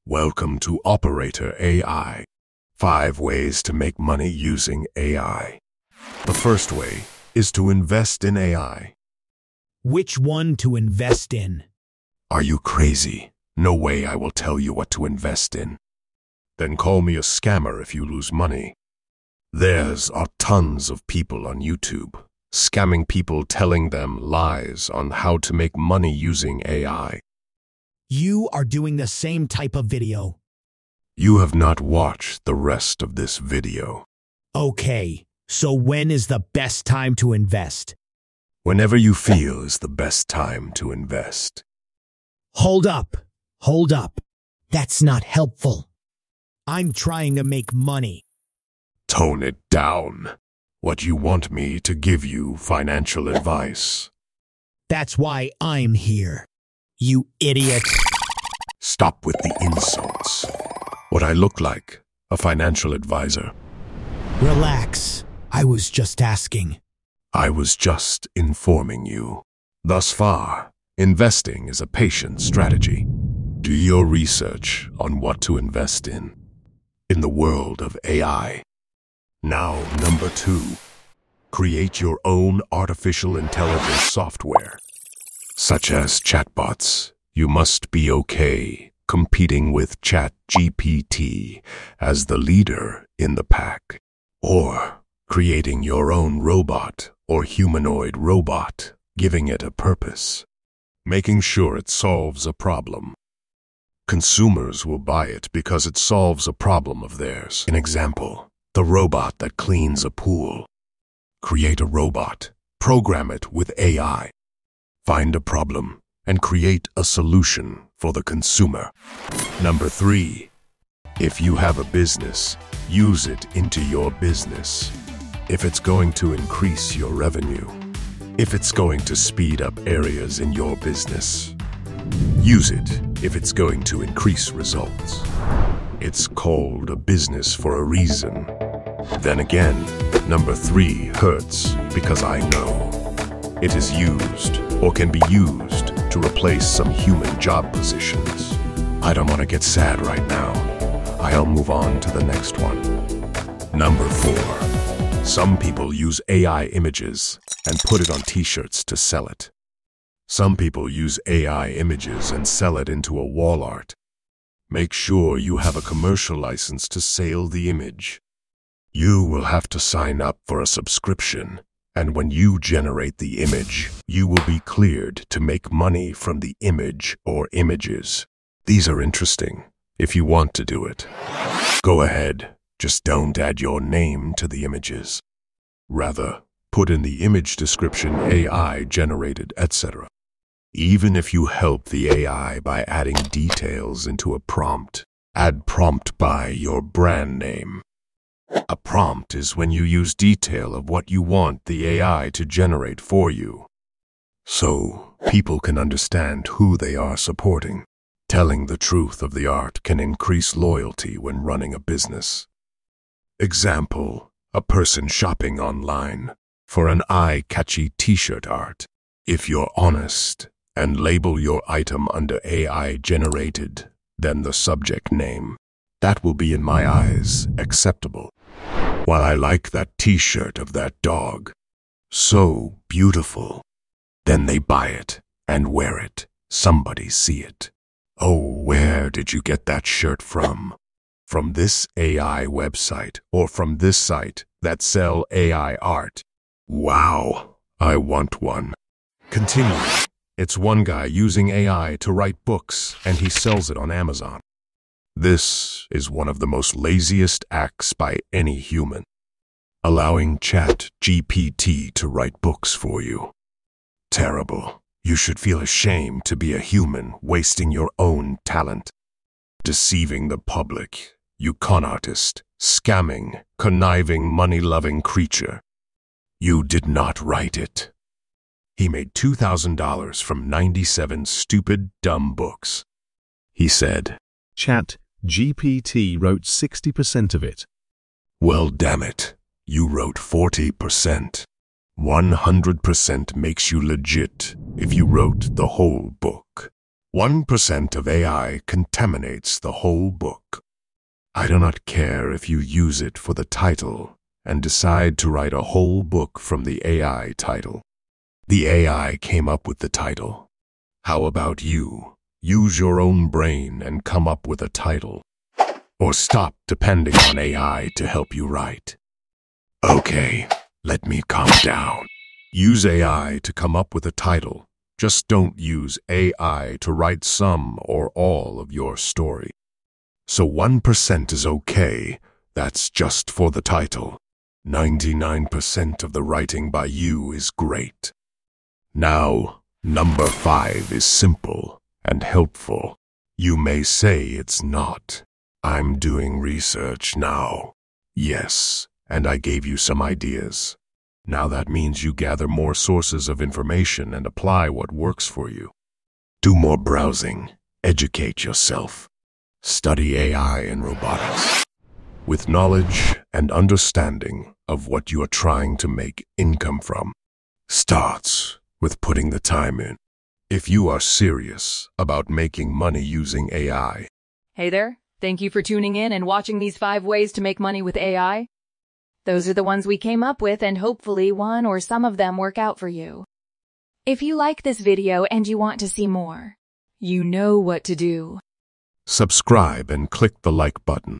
Welcome to Operator AI. 5 ways to make money using AI. The first way is to invest in AI. Which one to invest in? Are you crazy? No way I will tell you what to invest in. Then call me a scammer if you lose money. There's tons of people on YouTube scamming people, telling them lies on how to make money using AI. You are doing the same type of video. You have not watched the rest of this video. Okay, so when is the best time to invest? Whenever you feel is the best time to invest. Hold up. That's not helpful. I'm trying to make money. Tone it down. What you want me to give you financial advice. That's why I'm here. You idiot. Stop with the insults. What I look like, a financial advisor. Relax. I was just asking. I was just informing you. Thus far, investing is a patient strategy. Do your research on what to invest in the world of AI. Now, number 2, create your own artificial intelligence software, such as chatbots. You must be okay competing with ChatGPT as the leader in the pack, or creating your own robot or humanoid robot, giving it a purpose, making sure it solves a problem. Consumers will buy it because it solves a problem of theirs. An example, the robot that cleans a pool. Create a robot, program it with AI, find a problem, and create a solution for the consumer. Number 3, if you have a business, use it into your business. If it's going to increase your revenue, if it's going to speed up areas in your business, use it if it's going to increase results. It's called a business for a reason. Then again, number 3 hurts because I know it is used or can be used to replace some human job positions. I don't want to get sad right now. I'll move on to the next one. Number 4. Some people use AI images and put it on t-shirts to sell it. Some people use AI images and sell it into a wall art. Make sure you have a commercial license to sell the image. You will have to sign up for a subscription, and when you generate the image, you will be cleared to make money from the image or images. These are interesting if you want to do it. Go ahead, just don't add your name to the images. Rather, put in the image description AI generated, etc. Even if you help the AI by adding details into a prompt, add prompt by your brand name. A prompt is when you use detail of what you want the AI to generate for you, so people can understand who they are supporting. Telling the truth of the art can increase loyalty when running a business. Example, a person shopping online for an eye-catchy t-shirt art. If you're honest and label your item under AI generated, then the subject name, that will be in my eyes acceptable. While I like that t-shirt of that dog, so beautiful, then they buy it and wear it. Somebody see it. Oh, where did you get that shirt from? From this AI website or from this site that sell AI art? Wow, I want one. Continue. It's one guy using AI to write books and he sells it on Amazon. This is one of the most laziest acts by any human. Allowing ChatGPT to write books for you. Terrible. You should feel ashamed to be a human wasting your own talent. Deceiving the public, you con artist, scamming, conniving, money-loving creature. You did not write it. He made $2,000 from 97 stupid, dumb books. He said, ChatGPT wrote 60% of it. Well, damn it, you wrote 40%. 100% makes you legit if you wrote the whole book. 1% of AI contaminates the whole book. I do not care if you use it for the title and decide to write a whole book from the AI title. The AI came up with the title. How about you? Use your own brain and come up with a title. Or stop depending on AI to help you write. Okay, let me calm down. Use AI to come up with a title. Just don't use AI to write some or all of your story. So 1% is okay. That's just for the title. 99% of the writing by you is great. Now, number 5 is simple and helpful. You may say it's not. I'm doing research now. Yes, and I gave you some ideas. Now that means you gather more sources of information and apply what works for you. Do more browsing. Educate yourself. Study AI and robotics. With knowledge and understanding of what you are trying to make income from. Starts with putting the time in. If you are serious about making money using AI. Hey there, thank you for tuning in and watching these 5 ways to make money with AI. Those are the ones we came up with, and hopefully one or some of them work out for you. If you like this video and you want to see more, you know what to do. Subscribe and click the like button.